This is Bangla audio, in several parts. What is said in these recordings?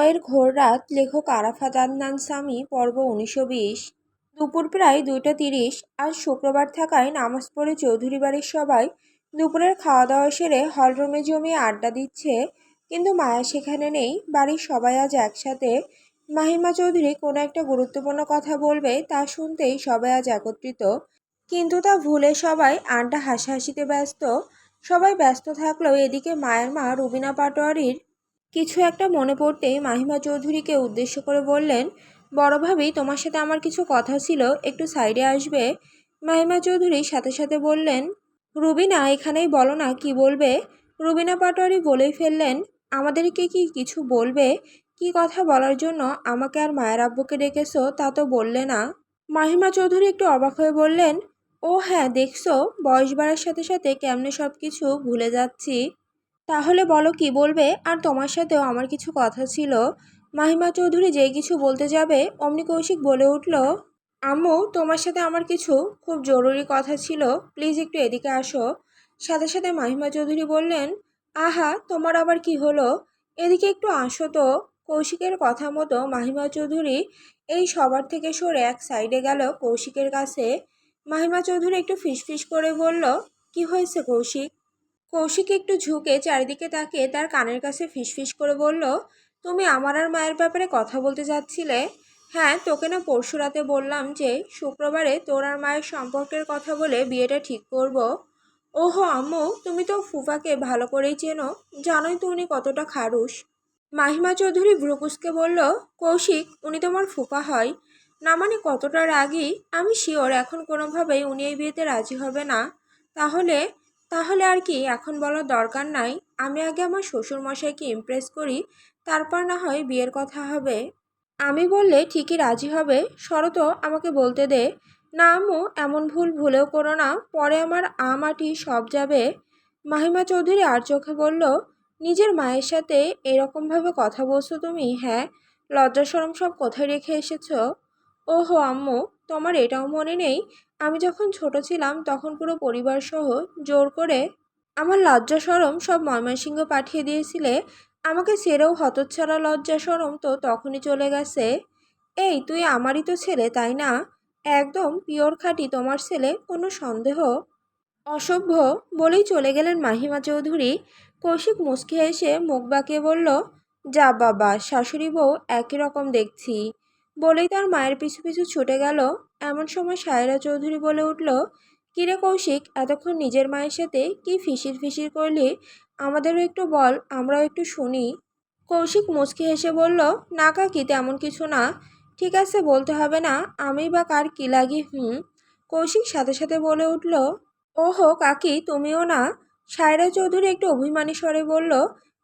প্রণয়ের ঘোর রাত, লেখক আরাফাত আদনান সামি, পর্ব 1920। দুপুর প্রায় 2:30। আজ শুক্রবার থাকায় নামাজ পড়ে চৌধুরী বাড়ির সবাই দুপুরের খাওয়া দাওয়া সেরে হলরুমে জমিয়ে আড্ডা দিচ্ছে। কিন্তু মায়া সেখানে নেই। বাড়ির সবাই আজ একসাথে। মাহিমা চৌধুরী কোনো একটা গুরুত্বপূর্ণ কথা বলবে তা শুনতেই সবাই আজ একত্রিত, কিন্তু তা ভুলে সবাই আড্ডা হাসাহাসিতে ব্যস্ত। সবাই ব্যস্ত থাকলেও এদিকে মায়ের মা রুবিনা পাটোয়ারির কিছু একটা মনে পড়তেই মাহিমা চৌধুরীকে উদ্দেশ্য করে বললেন, বড় ভাবি, তোমার সাথে আমার কিছু কথা ছিল, একটু সাইডে আসবে? মাহিমা চৌধুরী সাথে সাথে বললেন, রুবিনা, এখানেই বলো না কি বলবে। রুবিনা পাটোয়ারি বলেই ফেললেন, আমাদেরকে কি কিছু বলবে? কি কথা বলার জন্য আমাকে আর মায়ের আব্বুকে ডেকেছো তা তো বললে না। মাহিমা চৌধুরী একটু অবাক হয়ে বললেন, ও হ্যাঁ, দেখছো বয়স বাড়ার সাথে সাথে কেমনে সব কিছু ভুলে যাচ্ছি। তাহলে বলো কি বলবে, আর তোমার সাথেও আমার কিছু কথা ছিল। মাহিমা চৌধুরী যেই কিছু বলতে যাবে অমনি কৌশিক বলে উঠল, আম্মু, তোমার সাথে আমার কিছু খুব জরুরি কথা ছিল, প্লিজ একটু এদিকে আসো। সাথে সাথে মাহিমা চৌধুরী বললেন, আহা, তোমার আবার কি হলো? এদিকে একটু আসো তো। কৌশিকের কথা মতো মাহিমা চৌধুরী এই সবার থেকে সরে এক সাইডে গেল কৌশিকের কাছে। মাহিমা চৌধুরী একটু ফিসফিস করে বলল, কি হয়েছে কৌশিক? কৌশিক একটু ঝুঁকে চারিদিকে তাকিয়ে তার কানের কাছে ফিসফিস করে বলল, তুমি আমার আর মায়ের ব্যাপারে কথা বলতে যাচ্ছিলে? হ্যাঁ, তোকে না পরশু রাতে বললাম যে শুক্রবারে তোর আর মায়ের সম্পর্কের কথা বলে বিয়েটা ঠিক করব। ওহো আম্মু, তুমি তো ফুফাকে ভালো করেই চেনো, জানোই তো উনি কতটা খারুস। মাহিমা চৌধুরী ভ্রুকুসকে বলল, কৌশিক, উনি তোমার ফুফা হয় না মানে কতটা রাগী আমি শিওর এখন কোনোভাবেই উনি এই বিয়েতে রাজি হবে না। তাহলে তাহলে আর কি এখন বলার দরকার নাই। আমি আগে আমার শ্বশুর মশাইকে ইমপ্রেস করি, তারপর না হয় বিয়ের কথা হবে। আমি বললে ঠিকই রাজি হবে, শরত আমাকে বলতে দে। না আম্মু, এমন ভুল ভুলেও করো না, পরে আমার মাটি সব যাবে। মাহিমা চৌধুরী আর চোখে বলল, নিজের মায়ের সাথে এরকমভাবে কথা বলছো তুমি? হ্যাঁ, লজ্জা শরম সব কোথায় রেখে এসেছো? ওহো আম্মু, তোমার এটাও মনে নেই আমি যখন ছোট ছিলাম তখন পুরো পরিবার সহ জোর করে আমার লজ্জা শরম সব ময়মনসিংহ পাঠিয়ে দিয়েছিলে? আমাকে ছেড়েও হতচ্ছাড়া লজ্জা শরম তো তখনই চলে গেছে। এই তুই আমারই তো ছেলে, তাই না? একদম পিওর খাঁটি তোমার ছেলে, কোনো সন্দেহ? অসভ্য, বলেই চলে গেলেন মাহিমা চৌধুরী। কৌশিক মুচকি এসে মুখ বাঁকিয়ে বলল, যা বাবা, শাশুড়ি বউ একই রকম দেখছি, বলেই তার মায়ের পিছু পিছু ছুটে গেল। এমন সময় সায়রা চৌধুরী বলে উঠল, কিরে কৌশিক, এতক্ষণ নিজের মায়ের সাথে কি ফিসির ফিসির করলি? আমাদেরও একটু বল, আমরাও একটু শুনি। কৌশিক মুচকি হেসে বলল, না কাকি, তেমন কিছু না। ঠিক আছে, বলতে হবে না, আমি বা কার কি লাগি। কৌশিক সাথে সাথে বলে উঠল, ওহো কাকি, তুমিও না? সায়রা চৌধুরী একটু অভিমানী স্বরে বলল,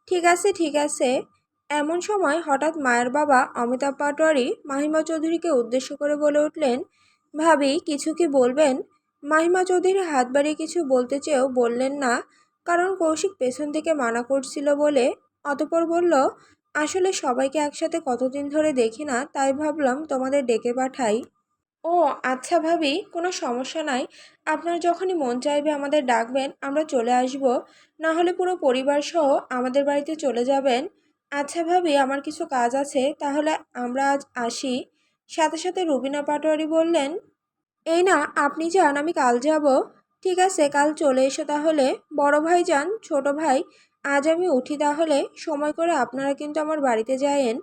ঠিক আছে ঠিক আছে। এমন সময় হঠাৎ মায়ের বাবা অমিতাভ পাটোয়ারি মাহিমা চৌধুরীকে উদ্দেশ্য করে বলে উঠলেন, ভাবি, কিছু কি বলবেন? মাহিমা চৌধুরী হাত বাড়িয়ে কিছু বলতে চেয়েও বললেন না, কারণ কৌশিক পেছন থেকে মানা করছিল বলে। অতঃপর বলল, আসলে সবাইকে একসাথে কতদিন ধরে দেখি না, তাই ভাবলাম তোমাদের ডেকে পাঠাই। ও আচ্ছা ভাবি, কোনো সমস্যা নাই। আপনার যখনই মন চাইবে আমাদের ডাকবেন, আমরা চলে আসব। না হলে পুরো পরিবার সহ আমাদের বাড়িতে চলে যাবেন। আচ্ছা ভাবি, আমার কিছু কাজ আছে, তাহলে আমরা আজ আসি। সাথে সাথে রুবিনা পাটোয়ারি বললেন, এই না, আপনি যান, আমি কাল যাব। ঠিক আছে, কাল চলে এসো তাহলে। বড় ভাই যান, ছোট ভাই, আজ আমি উঠি তাহলে। সময় করে আপনারা কিন্তু আমার বাড়িতে যায়েন।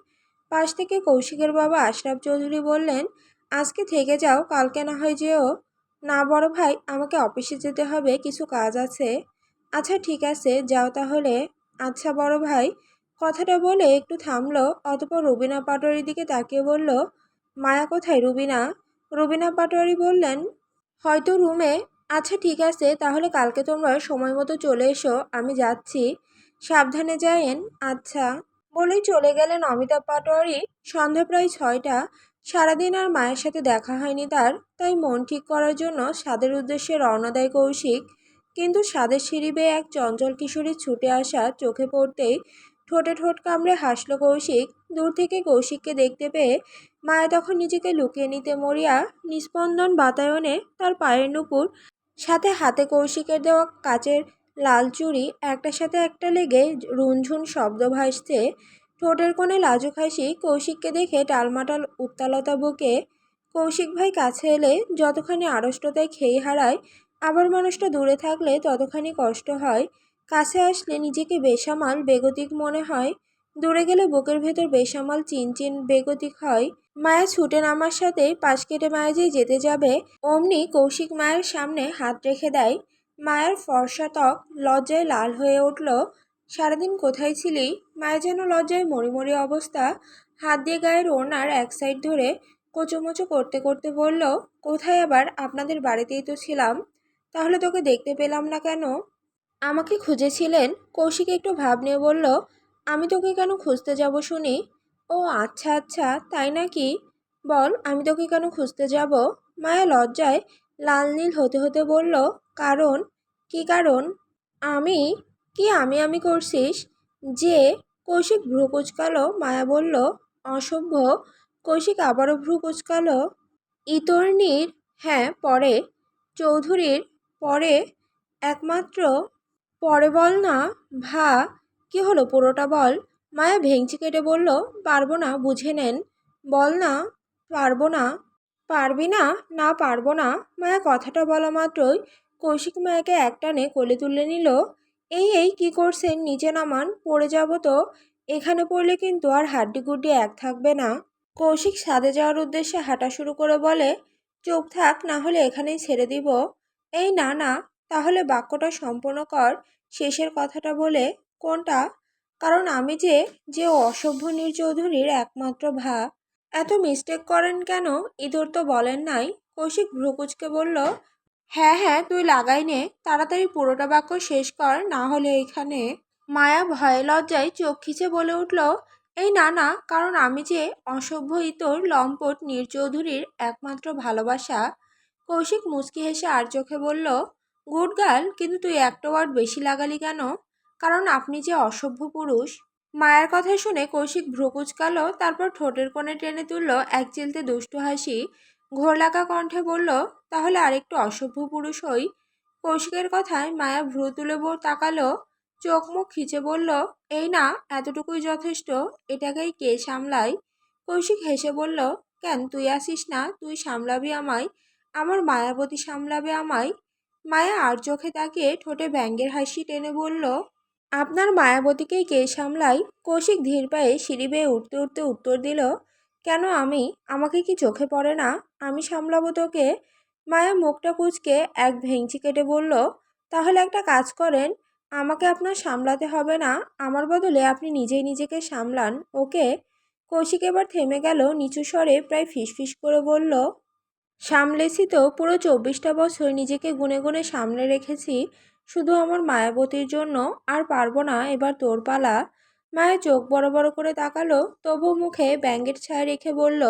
পাশ থেকে কৌশিকের বাবা আশরাফ চৌধুরী বললেন, আজকে থেকে যাও, কালকে না হয় যেও। না বড় ভাই, আমাকে অফিসে যেতে হবে, কিছু কাজ আছে। আচ্ছা ঠিক আছে, যাও তাহলে। আচ্ছা বড় ভাই। কথাটা বলে একটু থামলো, অতঃপর রুবিনা পাটোয়ারির দিকে তাকিয়ে বলল, মায়া কোথায় রুবিনা? রুবিনা পাটোয়ারি বললেন, হয়তো রুমে। আচ্ছা ঠিক আছে, তাহলে কালকে তোমরা সময় মতো চলে এসো, আমি যাচ্ছি। সাবধানে যায়েন। আচ্ছা। বলেই চলে গেলেন অমিতাভ পাটোয়ারি। সন্ধ্যা প্রায় 6টা। সারাদিন আর মায়ের সাথে দেখা হয়নি তার, তাই মন ঠিক করার জন্য স্বাদের উদ্দেশ্যে রওনা দেয় কৌশিক। কিন্তু স্বাদের সিঁড়ি বেয়ে এক চঞ্চল কিশোরীর ছুটে আসা চোখে পড়তেই ঠোঁটে ঠোঁট কামড়ে হাসল কৌশিক। দূর থেকে কৌশিককে দেখতে পেয়ে মায়া তখন নিজেকে লুকিয়ে নিতে মরিয়া। নিস্পন্দন বাতায়নে তার পায়ের নুপুর, সাথে হাতে কৌশিকের দেওয়া কাচের লাল চুড়ি একটার সাথে একটা লেগে রুনঝুন শব্দ ভাসছে। ঠোঁটের কোণে লাজুক হাসি। কৌশিককে দেখে টালমাটাল উত্তালতা বুকে কৌশিক ভাই কাছে এলে যতখানি আড়ষ্টতায় খেই হারায়, আবার মানুষটা দূরে থাকলে ততখানি কষ্ট হয়। কাছে আসলে নিজেকে বেসামাল বেগতিক মনে হয়, দূরে গেলে বুকের ভেতর বেসামাল চিনচিন বেগতিক হয়। মায়া ছুটে নামার সাথেই পাশ কেটে মায়া যেতে যাবে, অমনি কৌশিক মায়ের সামনে হাত রেখে দেয়। মায়ের ফর্সা ত্বক লজ্জায় লাল হয়ে উঠল। সারাদিন কোথায় ছিলি? মায়ের যেন লজ্জায় মরিমরি অবস্থা। হাত দিয়ে গায়ের ওড়নার এক সাইড ধরে কোচোমোচো করতে করতে বলল, কোথায় আবার? আপনাদের বাড়িতেই তো ছিলাম। তাহলে তোকে দেখতে পেলাম না কেন? আমাকে খুঁজেছিলেন? কৌশিক একটু ভাব নিয়ে বলল, আমি তোকে কেন খুঁজতে যাব শুনি? ও আচ্ছা আচ্ছা, তাই নাকি? বল, আমি তোকে কেন খুঁজতে যাব? মায়া লজ্জায় লাল নীল হতে হতে বলল, কারণ? কি কারণ? আমি? কি আমি করছিস যে? কৌশিক ভ্রু কুচকালো। মায়া বলল, অসভ্য। কৌশিক আবারও ভ্রু কুচকালো। ইতর্নির? হ্যাঁ, পরে। চৌধুরীর? পরে। একমাত্র? পরে বল না। ভা, কি হলো পুরোটা বল। মায়া ভেংচি কেটে বলল, পারবো না, বুঝে নেন। বল না। পারবো না। পারবি না? না, পারবো না। মায়া কথাটা বলা মাত্রই কৌশিক মায়াকে একটানে কোলে তুলে নিল। এই কি করছেন? নিচে নামান, পড়ে যাব তো। এখানে পড়লে কিন্তু আর হাড্ডিগুড্ডি এক থাকবে না। কৌশিক ছাদে যাওয়ার উদ্দেশ্যে হাঁটা শুরু করে বলে, চুপ থাক, না হলে এখানেই ছেড়ে দিব। এই না না, তাহলে বাক্যটা সম্পূর্ণ কর, শেষের কথাটা বলে। কোনটা? কারণ আমি যে যে অসভ্য চৌধুরীর একমাত্র ভা। এত মিস্টেক করেন কেন? ইঁদুর তো বলেন নাই। কৌশিক ভ্রুকুচকে বলল, হ্যাঁ হ্যাঁ, তুই লাগাই নে, তাড়াতাড়ি পুরোটা বাক্য শেষ কর, না হলে এখানে। মায়া ভয়ে লজ্জায় চোখ খিচে বলে উঠল, এই না না, কারণ আমি যে অসভ্য ইতর লম্পট চৌধুরীর একমাত্র ভালোবাসা। কৌশিক মুচকি হেসে আর চোখে বলল, গুড গার্ল, কিন্তু তুই একটা ওয়ার্ড বেশি লাগালি কেন? কারণ আপনি যে অসভ্য পুরুষ। মায়ের কথা শুনে কৌশিক ভ্রু কুচকালো, তারপর ঠোঁটের কোণে টেনে তুলল এক চিলতে দুষ্টু হাসি। ঘোর লাগা কণ্ঠে বলল, তাহলে আরেকটু অসভ্য পুরুষ হই। কৌশিকের কথায় মায়া ভ্রু তুলে তাকালো, চোখ মুখ খিচে বলল, এই না, এতটুকুই যথেষ্ট। এটাকেই কে সামলায়? কৌশিক হেসে বলল, কেন, তুই আসিস না? তুই সামলাবি আমায়? আমার মায়াবতী সামলাবে আমায়? মায়া আর চোখে তাকিয়ে ঠোঁটে ব্যঙ্গের হাসি টেনে বলল, আপনার মায়াবতীকেই কে সামলাই? কৌশিক ধীর পায়ে সিঁড়ি বেয়ে উঠতে উঠতে উত্তর দিল, কেন আমি? আমাকে কি চোখে পড়ে না? আমি সামলাবো তোকে। মায়া মুখটা কুঁচকে এক ভেংচি কেটে বলল, তাহলে একটা কাজ করেন, আমাকে আপনার সামলাতে হবে না, আমার বদলে আপনি নিজেই নিজেকে সামলান, ওকে? কৌশিক এবার থেমে গেল, নিচু স্বরে প্রায় ফিসফিস করে বলল, সামলেছি তো, পুরো 24টা বছর নিজেকে গুনে গুনে সামলে রেখেছি শুধু আমার মায়াবতীর জন্য। আর পারবো না, এবার তোর পালা। মায়া চোখ বড় বড় করে তাকালো, তবু মুখে ব্যঙ্গের ছায়া রেখে বলল,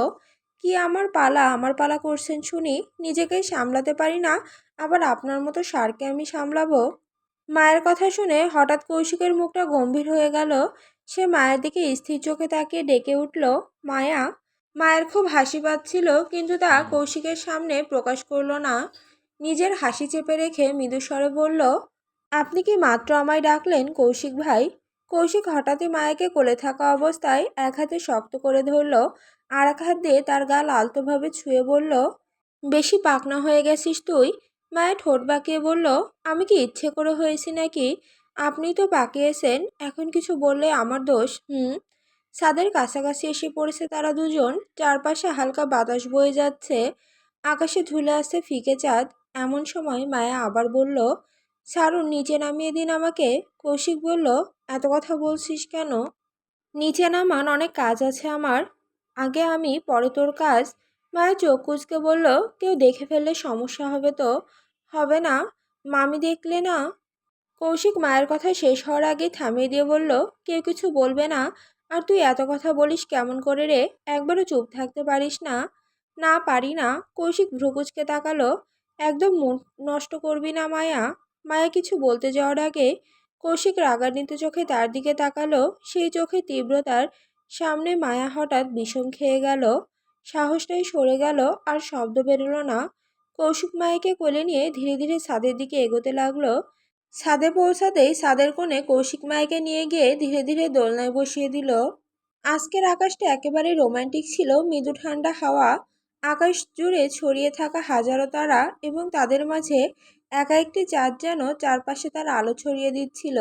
কি আমার পালা? আমার পালা করছেন শুনি? নিজেকেই সামলাতে পারি না, আবার আপনার মতো ষাঁড়কে আমি সামলাবো? মায়ের কথা শুনে হঠাৎ কৌশিকের মুখটা গম্ভীর হয়ে গেল। সে মায়ের দিকে স্থির চোখে তাকিয়ে ডেকে উঠল, মায়া। মায়ের খুব হাসি পাচ্ছিল, কিন্তু তা কৌশিকের সামনে প্রকাশ করল না। নিজের হাসি চেপে রেখে মৃদু স্বরে বলল, আপনি কি মাত্র আমায় ডাকলেন কৌশিক ভাই? কৌশিক হঠাৎই মায়াকে কোলে থাকা অবস্থায় এক হাতে শক্ত করে ধরল, আর এক হাত দিয়ে তার গাল আলতোভাবে ছুঁয়ে বলল, বেশি পাকনা হয়ে গেছিস তুই। মায়া ঠোঁট বাঁকিয়ে বলল, আমি কি ইচ্ছে করে হয়েছি নাকি? আপনিই তো পাকিয়েছেন, এখন কিছু বললে আমার দোষ? ছাদের কাছাকাছি এসে পড়েছে তারা দুজন। চারপাশে হালকা বাতাস বয়ে যাচ্ছে, আকাশে ঝুলে আসছে ফিকে চাঁদ। এমন সময় মায়া আবার বলল, ছাড়ুন, নিচে নামিয়ে দিন আমাকে। কৌশিক বলল, এত কথা বলছিস কেন? নিচে নামান, অনেক কাজ আছে আমার। আগে আমি, পরে তোর কাজ। মায়া চোখ কুঁচকে বলল, কেউ দেখে ফেললে সমস্যা হবে তো? হবে না, মামি দেখলে না। কৌশিক মায়ের কথা শেষ হওয়ার আগে থামিয়ে দিয়ে বলল, কেউ কিছু বলবে না? আর তুই এত কথা বলিস কেমন করে রে? একবারও চুপ থাকতে পারিস না? না, পারি না। কৌশিক ভ্রুকুচকে তাকালো, একদম মুড নষ্ট করবি না মায়া। মায়া কিছু বলতে যাওয়ার আগে কৌশিক রাগান্বিত চোখে তার দিকে তাকালো। সেই চোখে তীব্রতার সামনে মায়া হঠাৎ বিষম খেয়ে গেল, সাহসটাই সরে গেল, আর শব্দ বেরোলো না। কৌশিক মায়াকে কোলে নিয়ে ধীরে ধীরে ছাদের দিকে এগোতে লাগলো। ছাদে পৌঁছাতেই ছাদের কোণে কৌশিক মায়াকে নিয়ে গিয়ে ধীরে ধীরে দোলনায় বসিয়ে দিল। আজকের আকাশটা একেবারে রোমান্টিক ছিল। মৃদু ঠান্ডা হাওয়া, আকাশ জুড়ে ছড়িয়ে থাকা হাজারো তারা এবং তাদের মাঝে একা একটি চাঁদ যেন চারপাশে তার আলো ছড়িয়ে দিচ্ছিল।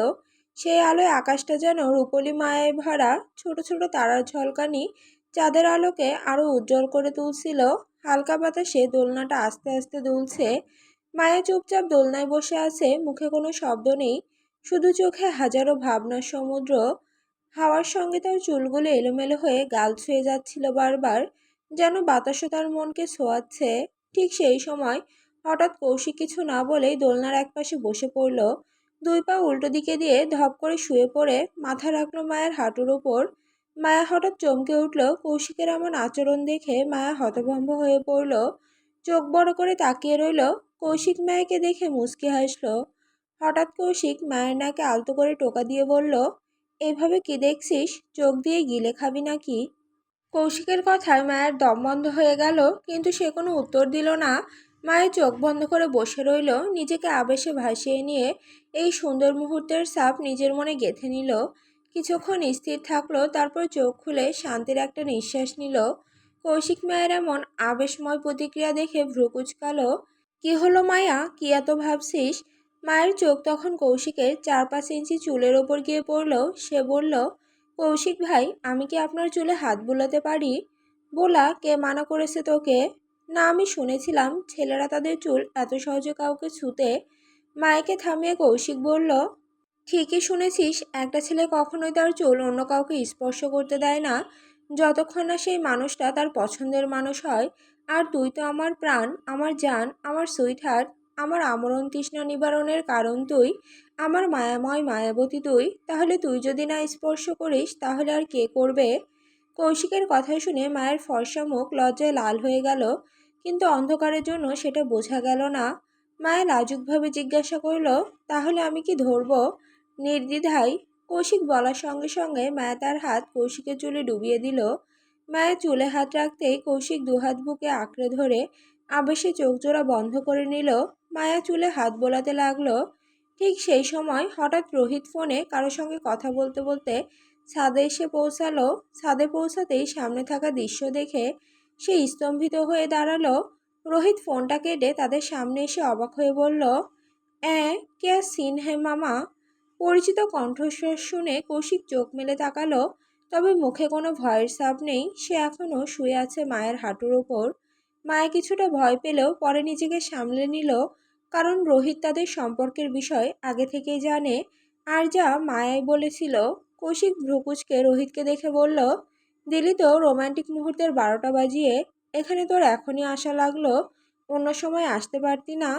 সেই আলোয় আকাশটা যেন রূপলি মায়ায় ভরা। ছোট ছোট তারার ঝলকানি চাঁদের আলোকে আরো উজ্জ্বল করে তুলছিল। হালকা বাতাসে দোলনাটা আস্তে আস্তে দুলছে। মায়া চুপচাপ দোলনায় বসে আছে, মুখে কোনো শব্দ নেই, শুধু চোখে হাজারো ভাবনার সমুদ্র। হাওয়ার সঙ্গে তার চুলগুলো এলোমেলো হয়ে গাল ছুঁয়ে যাচ্ছিল বারবার, যেন বাতাসও তার মনকে ছোঁয়াচ্ছে। ঠিক সেই সময় হঠাৎ কৌশিক কিছু না বলেই দোলনার একপাশে বসে পড়ল। দুই পা উল্টো দিকে দিয়ে ধপ করে শুয়ে পড়ে মাথা রাখলো মায়ের হাঁটুর ওপর। মায়া হঠাৎ চমকে উঠল। কৌশিকের এমন আচরণ দেখে মায়া হতভম্ব হয়ে পড়ল। চোখ বড় করে তাকিয়ে রইল। কৌশিক মায়াকে দেখে মুচকি হাসল। হঠাৎ কৌশিক মায়ের নাকে আলতো করে টোকা দিয়ে বলল, এভাবে কি দেখছিস? চোখ দিয়ে গিলে খাবি নাকি? কৌশিকের কথায় মায়ের দম বন্ধ হয়ে গেল, কিন্তু সে কোনো উত্তর দিল না। মায়ের চোখ বন্ধ করে বসে রইল, নিজেকে আবেশে ভাসিয়ে নিয়ে এই সুন্দর মুহূর্তের ছাপ নিজের মনে গেঁথে নিল। কিছুক্ষণ স্থির থাকলো, তারপর চোখ খুলে শান্তির একটা নিঃশ্বাস নিল। কৌশিক মায়ের এমন আবেশময় প্রতিক্রিয়া দেখে ভ্রু কুঁচকালো। কি হলো মায়া, কি এত ভাবছিস? মায়ের চোখ তখন কৌশিকের 4-5 ইঞ্চি চুলের ওপর গিয়ে পড়ল। সে বলল, কৌশিক ভাই, আমি কি আপনার চুলে হাত বুলাতে পারি? বলা, কে মানা করেছে তোকে? না, আমি শুনেছিলাম ছেলেরা তাদের চুল এত সহজে কাউকে ছুঁতে। মায়েকে থামিয়ে কৌশিক বলল, ঠিকই শুনেছিস, একটা ছেলে কখনোই তার চুল অন্য কাউকে স্পর্শ করতে দেয় না, যতক্ষণ না সেই মানুষটা তার পছন্দের মানুষ হয়। আর তুই তো আমার প্রাণ, আমার জান, আমার সুইট হার্ট, আমার আমরণ তৃষ্ণা নিবারণের কারণ তুই, আমার মায়াময় মায়াবতী তুই। তাহলে তুই যদি না স্পর্শ করিস, তাহলে আর কে করবে? কৌশিকের কথা শুনে মায়ের ফর্সা মুখ লজ্জায় লাল হয়ে গেল, কিন্তু অন্ধকারের জন্য সেটা বোঝা গেল না। মায়া লাজুকভাবে জিজ্ঞাসা করল, তাহলে আমি কি ধরবো? নির্দ্বিধায় কৌশিক বলার সঙ্গে সঙ্গে মায়া তার হাত কৌশিকের চুলে ডুবিয়ে দিল। মায়ের চুলে হাত রাখতেই কৌশিক দুহাত বুকে আঁকড়ে ধরে আবেশে চোখ জোড়া বন্ধ করে নিল। মায়া চুলে হাত বোলাতে লাগলো। ঠিক সেই সময় হঠাৎ রোহিত ফোনে কারো সঙ্গে কথা বলতে বলতে ছাদে এসে পৌঁছালো। ছাদে পৌঁছাতেই সামনে থাকা দৃশ্য দেখে সে স্তম্ভিত হয়ে দাঁড়ালো। রোহিত ফোনটা কেটে তাদের সামনে এসে অবাক হয়ে বলল, কে সিন হে মামা? পরিচিত কণ্ঠস্বর শুনে কৌশিক চোখ মেলে তাকালো, তবে মুখে কোনো ভয়ের ছাপ নেই। সে এখনও শুয়ে আছে মায়ের হাঁটুর ওপর। মায়া কিছুটা ভয় পেলেও পরে নিজেকে সামলে নিল, কারণ রোহিত তাদের সম্পর্কের বিষয় আগে থেকেই জানে। আর যা মায়াই বলেছিল। কৌশিক ভ্রুকুচকে রোহিতকে দেখে বলল, দিলি তো রোমান্টিক মুহূর্তের 12টা বাজিয়ে। এখানে তোর এখনই আসা লাগলো, অন্য সময় আসতে পারতি না?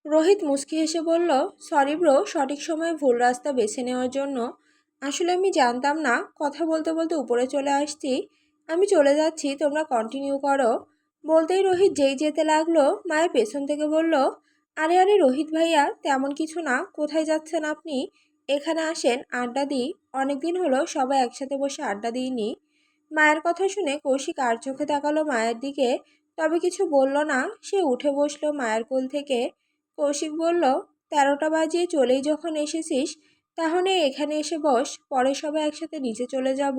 রোহিত মুচকি হেসে বলল, সরি ব্রো, সঠিক সময়ে ভুল রাস্তা বেছে নেওয়ার জন্য। আসলে আমি জানতাম না, কথা বলতে বলতে উপরে চলে আসছি। আমি চলে যাচ্ছি, তোমরা কন্টিনিউ করো। বলতেই রোহিত যেই যেতে লাগলো, মায়ের পেছন থেকে বলল, আরে আরে রোহিত ভাইয়া, তেমন কিছু না, কোথায় যাচ্ছেন আপনি? এখানে আসেন, আড্ডা দিই। অনেকদিন হলো সবাই একসাথে বসে আড্ডা দিইনি। মায়ের কথা শুনে কৌশিক আর চোখে তাকালো মায়ের দিকে, তবে কিছু বলল না। সে উঠে বসলো মায়ের কোল থেকে। কৌশিক বলল, 13টা বাজিয়ে চলেই যখন এসেছিস, তাহলে এখানে এসে বস, পরে সবাই একসাথে নিচে চলে যাব।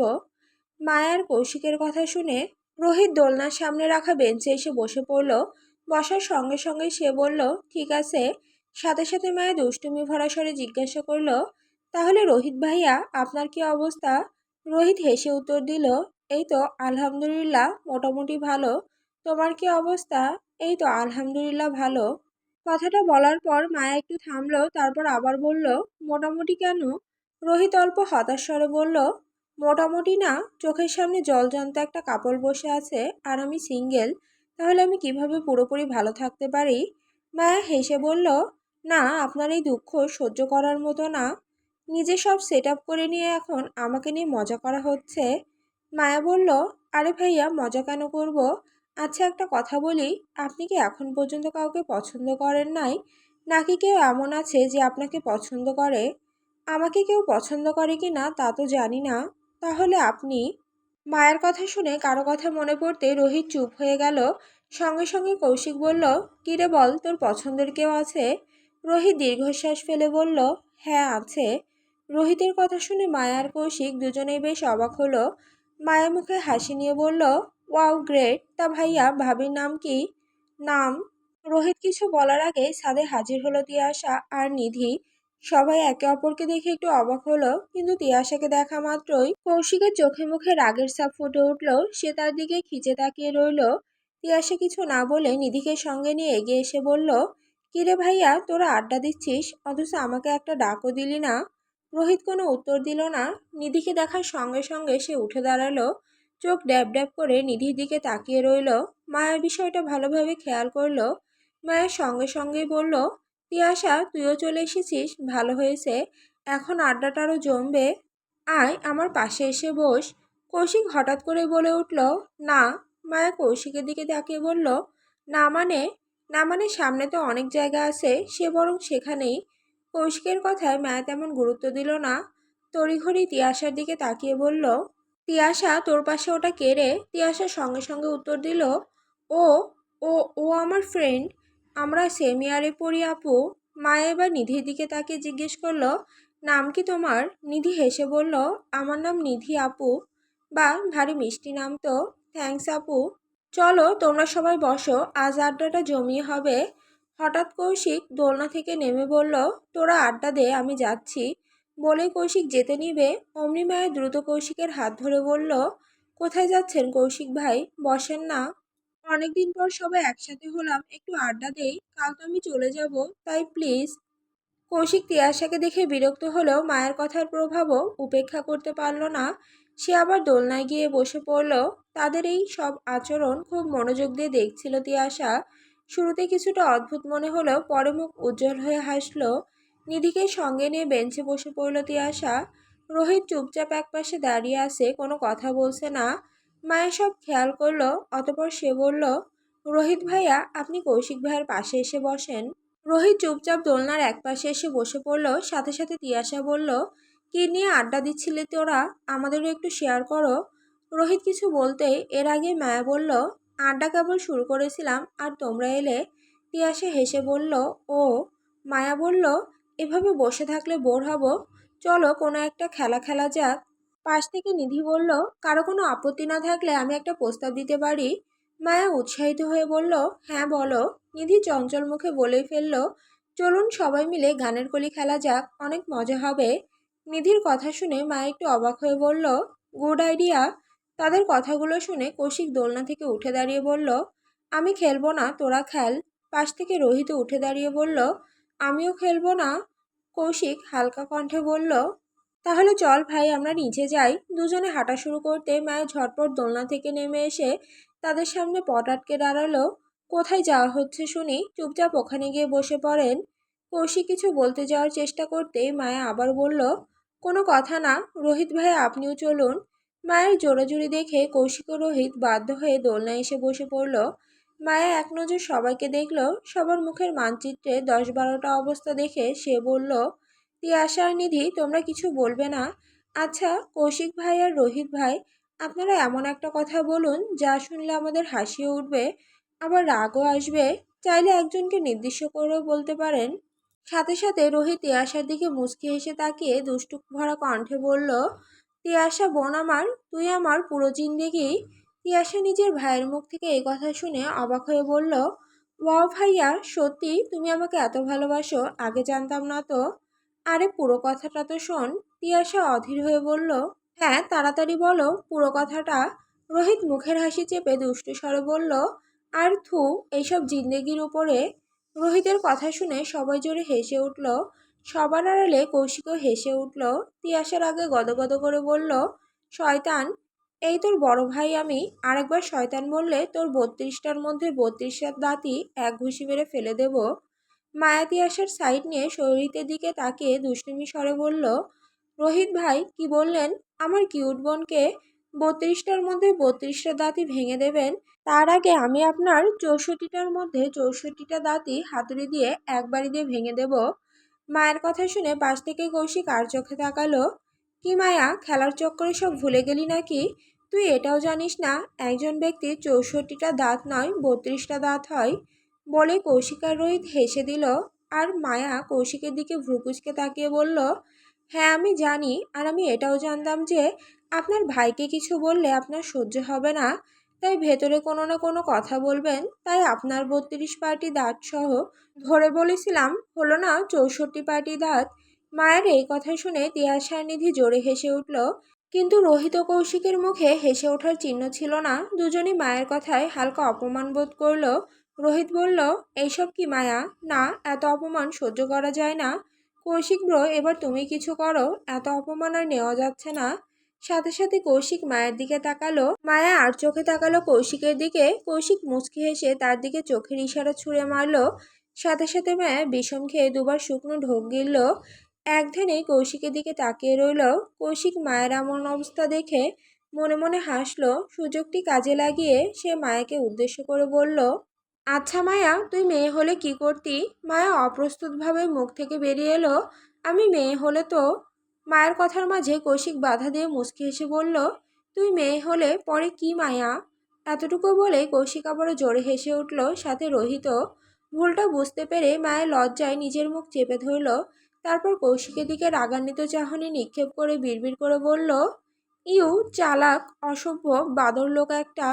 মায়ার কৌশিকের কথা শুনে রোহিত দোলনার সামনে রাখা বেঞ্চে এসে বসে পড়ল। বসার সঙ্গে সঙ্গে সে বলল, ঠিক আছে। সাথে সাথে মায়া দুষ্টুমি ভরা স্বরে জিজ্ঞাসা করল, তাহলে রোহিত ভাইয়া, আপনার কি অবস্থা? রোহিত হেসে উত্তর দিল, এই তো আলহামদুলিল্লাহ, মোটামুটি ভালো। তোমার কি অবস্থা? এই তো আলহামদুলিল্লাহ ভালো। কথাটা বলার পর মায়া একটু থামলো, তারপর আবার বলল, মোটামুটি কেন? রোহিত অল্প হতাশ স্বরে বলল, মোটামুটি না, চোখের সামনে জলজ্যান্ত একটা কাপড় বসে আছে, আর আমি সিঙ্গেল। তাহলে আমি কিভাবে পুরোপুরি ভালো থাকতে পারি? মায়া হেসে বলল, না, আপনার এই দুঃখ সহ্য করার মতো না। নিজে সব সেট আপ করে নিয়ে এখন আমাকে নিয়ে মজা করা হচ্ছে। মায়া বলল, আরে ভাইয়া, মজা কেন করব? আচ্ছা, একটা কথা বলি, আপনি কি এখন পর্যন্ত কাউকে পছন্দ করেন নাই, নাকি কেউ এমন আছে যে আপনাকে পছন্দ করে? আমাকে কেউ পছন্দ করে কি না তা তো জানি না। তাহলে আপনি? মায়ের কথা শুনে কারো কথা মনে পড়তে রোহিত চুপ হয়ে গেল। সঙ্গে সঙ্গে কৌশিক বলল, কিরে বল, তোর পছন্দের কেউ আছে? রোহিত দীর্ঘশ্বাস ফেলে বলল, হ্যাঁ আছে। রোহিতের কথা শুনে মায়া আর কৌশিক দুজনেই বেশ অবাক হলো। মায়া মুখে হাসি নিয়ে বলল, ওয়াও গ্রেট, তা ভাইয়া ভাবির নাম কি? নাম? রোহিত কিছু বলার আগে ছাদে হাজির হলো তিয়াশা আর নিধি। সবাই একে অপরকে দেখে একটু অবাক হলো, কিন্তু তিয়াশাকে দেখা মাত্রই কৌশিকের চোখে মুখে রাগের ছাপ ফুটে উঠল। সে তার দিকে খিচে তাকিয়ে রইল। তিয়াশা কিছু না বলে নিধিকে সঙ্গে নিয়ে এগিয়ে এসে বলল, কিরে ভাইয়া, তোরা আড্ডা দিচ্ছিস, অথচ আমাকে একটা ডাকও দিলি না? রোহিত কোনো উত্তর দিল না। নিধিকে দেখার সঙ্গে সঙ্গে সে উঠে দাঁড়ালো। চোখ ড্যাব ড্যাব করে নিধির দিকে তাকিয়ে রইল। মায়ের বিষয়টা ভালোভাবে খেয়াল করলো। মায়ের সঙ্গে সঙ্গেই বলল, তিয়াশা, তুইও চলে এসেছিস, ভালো হয়েছে, এখন আড্ডাটা আরও জমবে। আয় আমার পাশে এসে বস। কৌশিক হঠাৎ করে বলে উঠল, না। মায়া কৌশিকের দিকে তাকিয়ে বলল, না মানে? না মানে সামনে তো অনেক জায়গা আছে, সে বরং সেখানেই। কৌশিকের কথায় মায়া তেমন গুরুত্ব দিল না। তড়িঘড়ি তিয়াশার দিকে তাকিয়ে বলল, তিয়াশা, তোর পাশে ওটা কে রে? তিয়াশার সঙ্গে সঙ্গে উত্তর দিল, ও ও ও আমার ফ্রেন্ড, আমরা সেম ইয়ারে পড়ি আপু। মায়া এবার নিধির দিকে তাকিয়ে জিজ্ঞেস করলো, নাম কি তোমার? নিধি হেসে বলল, আমার নাম নিধি আপু। বা ভারী মিষ্টি নাম তো। থ্যাঙ্কস আপু। চলো তোমরা সবাই বসো, আজ আড্ডাটা জমিয়ে হবে। হঠাৎ কৌশিক দোলনা থেকে নেমে বলল, তোরা আড্ডা দে, আমি যাচ্ছি। বলেই কৌশিক যেতে নিবে, অমনি মায়া দ্রুত কৌশিকের হাত ধরে বলল, কোথায় যাচ্ছেন কৌশিক ভাই, বসেন না। অনেকদিন পর সবাই একসাথে হলাম, একটু আড্ডা দেই, কাল তো আমি চলে যাব, তাই প্লিজ। কৌশিক তিয়াশাকে দেখে বিরক্ত হলেও মায়ের কথার প্রভাবও উপেক্ষা করতে পারল না। সে আবার দোলনায় গিয়ে বসে পড়ল। তাদের এই সব আচরণ খুব মনোযোগ দিয়ে দেখছিল তিয়াশা। শুরুতে কিছুটা অদ্ভুত মনে হলেও পরে মুখ উজ্জ্বল হয়ে হাসলো। নিধিকে সঙ্গে নিয়ে বেঞ্চে বসে পড়ল তিয়াশা। রোহিত চুপচাপ একপাশে দাঁড়িয়ে আছে, কোনো কথা বলছে না। মায়ের সব খেয়াল করলো, অতপর সে বলল, রোহিত ভাইয়া, আপনি কৌশিক ভাইয়ের পাশে এসে বসেন। রোহিত চুপচাপ দোলনার একপাশে এসে বসে পড়ল। সাথে সাথে তিয়াশা বলল, কি নিয়ে আড্ডা দিচ্ছিলে তোরা, আমাদেরও একটু শেয়ার করো। রোহিত কিছু বলতেই এর আগে মায়া বলল, আড্ডা কেবল শুরু করেছিলাম আর তোমরা এলে। তিয়াশা হেসে বলল, ও। মায়া বলল, এভাবে বসে থাকলে বোর হব, চলো কোনো একটা খেলা খেলা যাক। পাশ থেকে নিধি বলল, কারো কোনো আপত্তি না থাকলে আমি একটা প্রস্তাব দিতে পারি। মায়া উৎসাহিত হয়ে বলল, হ্যাঁ বলো। নিধি চঞ্চল মুখে বলেই ফেলল, চলুন সবাই মিলে গানের কলি খেলা যাক, অনেক মজা হবে। নিধির কথা শুনে মায়া একটু অবাক হয়ে বলল, গুড আইডিয়া। তাদের কথাগুলো শুনে কৌশিক দোলনা থেকে উঠে দাঁড়িয়ে বলল, আমি খেলবো না, তোরা খেল। পাশ থেকে রোহিত উঠে দাঁড়িয়ে বলল, আমিও খেলবো না। কৌশিক হালকা কণ্ঠে বলল, তাহলে চল ভাই, আমরা নিচে যাই। দুজনে হাঁটা শুরু করতে মায়া ঝটপট দোলনা থেকে নেমে এসে তাদের সামনে পট আটকে দাঁড়ালো। কোথায় যাওয়া হচ্ছে শুনি, চুপচাপ ওখানে গিয়ে বসে পড়েন। কৌশিক কিছু বলতে যাওয়ার চেষ্টা করতেই মায়া আবার বলল, কোনো কথা না, রোহিত ভাই আপনিও চলুন। মায়ের জোরাজুরি দেখে কৌশিক ও রোহিত বাধ্য হয়ে দোলনায় এসে বসে পড়ল। মায়া এক নজর সবাইকে দেখল। সবার মুখের মানচিত্রে 10-12টা অবস্থা দেখে সে বলল, তিয়াশা আর নিধি, তোমরা কিছু বলবে না? আচ্ছা কৌশিক ভাই আর রোহিত ভাই, আপনারা এমন একটা কথা বলুন যা শুনলে আমাদের হাসিও উঠবে, আবার রাগও আসবে। চাইলে একজনকে নির্দিষ্ট করেও বলতে পারেন। সাথে সাথে রোহিত তিয়াশার দিকে মুচকি হেসে তাকিয়ে দুষ্টু ভরা কণ্ঠে বলল, তিয়াশা বোন আমার, তুই আমার পুরো জিন্দেগি। তিয়াশা নিজের ভাইয়ের মুখ থেকে এই কথা শুনে অবাক হয়ে বলল, ওয়াও ভাইয়া, সত্যি তুমি আমাকে এত ভালোবাসো, আগে জানতাম না তো। আরে পুরো কথাটা তো শোন। তিয়াশা অধীর হয়ে বলল, হ্যাঁ তাড়াতাড়ি বলো পুরো কথাটা। রোহিত মুখের হাসি চেপে দুষ্টু স্বরে বলল, আর থু, এইসব জিন্দেগির উপরে। রোহিতের কথা শুনে সবাই জোরে হেসে উঠল। সবার আড়ালে কৌশিকও হেসে উঠল। তিয়াশার আগে গদগদ করে বলল, শয়তান, এই তোর বড় ভাই আমি, আরেকবার শয়তান বললে তোর 32টার মধ্যে 32টা দাঁতই এক ঘুষি মেরে ফেলে দেব। মায়া তিয়াশার সাইড নিয়ে শরীরের দিকে তাকিয়ে দুষ্টুমি স্বরে বলল, রোহিত ভাই কি বললেন, আমার কিউট বোনকে 32টার মধ্যে 32টা দাঁতই ভেঙে দেবেন? তার আগে আমি আপনার 64টার মধ্যে 64টা দাঁতই হাতুড়ি দিয়ে একবারই দিয়ে ভেঙে দেব। মায়ের কথা শুনে পাশ থেকে কৌশিক আর চোখে তাকালো। কি মায়া, খেলার চক্করে সব ভুলে গেলি নাকি? তুই এটাও জানিস না একজন ব্যক্তির 64টা দাঁত নয় 32টা দাঁত হয়? বলে কৌশিক আর রোহিত হেসে দিল। আর মায়া কৌশিকের দিকে ভ্রুকুচকে তাকিয়ে বলল, হ্যাঁ আমি জানি, আর আমি এটাও জানতাম যে আপনার ভাইকে কিছু বললে আপনার সহ্য হবে না, তাই ভেতরে কোনো না কোনো কথা বলবেন, তাই আপনার 32 পার্টি দাঁত সহ ধরে বলেছিলাম, হলো না 64 পার্টি দাঁত। মায়ের এই কথা শুনে তিয়াশার নিধি জোরে হেসে উঠল, কিন্তু রোহিত ও কৌশিকের মুখে হেসে ওঠার চিহ্ন ছিল না। দুজনই মায়ের কথায় হালকা অপমান বোধ করল। রোহিত বলল, এইসব কি মায়া? না, এত অপমান সহ্য করা যায় না। কৌশিক ব্রো, এবার তুমি কিছু করো, এত অপমান আর নেওয়া যাচ্ছে না। সাথে সাথে কৌশিক মায়ের দিকে তাকালো, মায়া আর চোখে তাকালো কৌশিকের দিকে। কৌশিক মুচকি হেসে তার দিকে চোখের ইশারা ছুঁড়ে মারলো। সাথে সাথে মায়া বিষম খেয়ে দুবার শুকনো ঢোক গিলল। এক ধ্যানে কৌশিকের দিকে তাকিয়ে রইল। কৌশিক মায়ের এমন অবস্থা দেখে মনে মনে হাসলো। সুযোগটি কাজে লাগিয়ে সে মায়াকে উদ্দেশ্য করে বলল, আচ্ছা মায়া, তুই মেয়ে হলে কি করতি? মায়া অপ্রস্তুতভাবে মুখ থেকে বেরিয়ে এলো, আমি মেয়ে হলে তো। মায়ের কথার মাঝে কৌশিক বাধা দিয়ে মুচকি হেসে বলল, তুই মেয়ে হলে পরে কি মায়া? এতটুকু বলে কৌশিক আবারও জোরে হেসে উঠল। সাথে রোহিত ভুলটা বুঝতে পেরে মায়ের লজ্জায় নিজের মুখ চেপে ধরল। তারপর কৌশিকের দিকে রাগান্বিত চাহনি নিক্ষেপ করে বিড়বিড় করে বলল, ইউ চালাক, অসভ্য, বাদর লোক একটা।